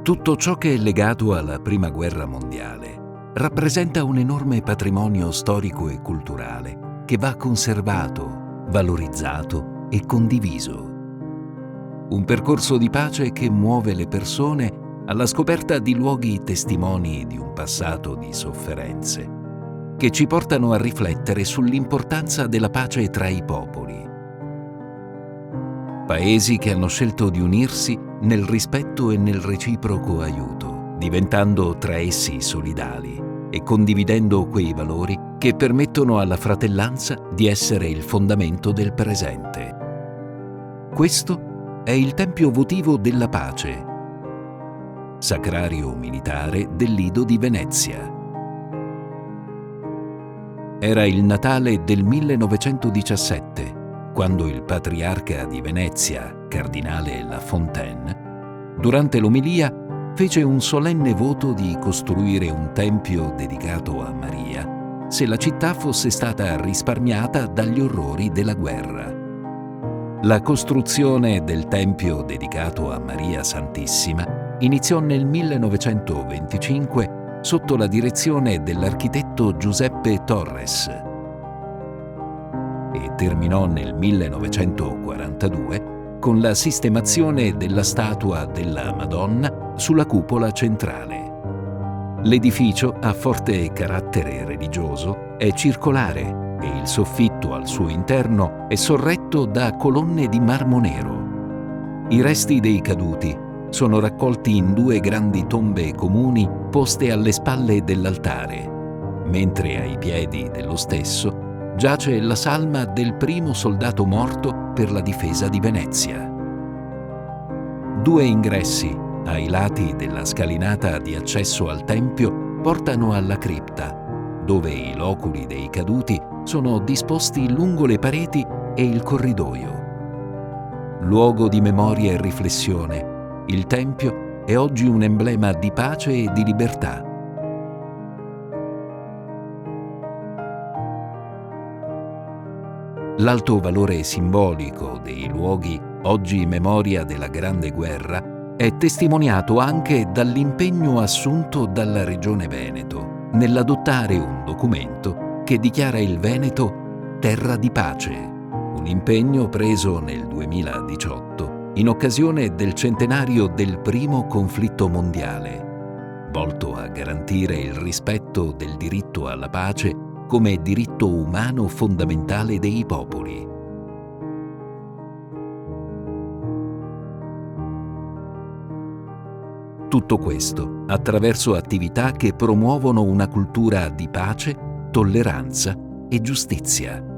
Tutto ciò che è legato alla Prima Guerra Mondiale rappresenta un enorme patrimonio storico e culturale che va conservato, valorizzato e condiviso. Un percorso di pace che muove le persone alla scoperta di luoghi testimoni di un passato di sofferenze, che ci portano a riflettere sull'importanza della pace tra i popoli. Paesi che hanno scelto di unirsi nel rispetto e nel reciproco aiuto, diventando tra essi solidali e condividendo quei valori che permettono alla fratellanza di essere il fondamento del presente. Questo è il tempio votivo della pace, sacrario militare del Lido di Venezia. Era il Natale del 1917, quando il patriarca di Venezia, cardinale La Fontaine, durante l'omelia fece un solenne voto di costruire un tempio dedicato a Maria, se la città fosse stata risparmiata dagli orrori della guerra. La costruzione del tempio dedicato a Maria Santissima iniziò nel 1925 sotto la direzione dell'architetto Giuseppe Torres e terminò nel 1942 con la sistemazione della statua della Madonna sulla cupola centrale. L'edificio ha forte carattere religioso, è circolare e il soffitto al suo interno è sorretto da colonne di marmo nero. I resti dei caduti sono raccolti in 2 grandi tombe comuni poste alle spalle dell'altare, mentre ai piedi dello stesso giace la salma del primo soldato morto per la difesa di Venezia. 2 ingressi ai lati della scalinata di accesso al tempio portano alla cripta, dove i loculi dei caduti sono disposti lungo le pareti e il corridoio. Luogo di memoria e riflessione, il Tempio è oggi un emblema di pace e di libertà. L'alto valore simbolico dei luoghi, oggi memoria della Grande Guerra, è testimoniato anche dall'impegno assunto dalla Regione Veneto nell'adottare un documento che dichiara il Veneto terra di pace, un impegno preso nel 2018 in occasione del centenario del primo conflitto mondiale, volto a garantire il rispetto del diritto alla pace come diritto umano fondamentale dei popoli. Tutto questo attraverso attività che promuovono una cultura di pace, tolleranza e giustizia.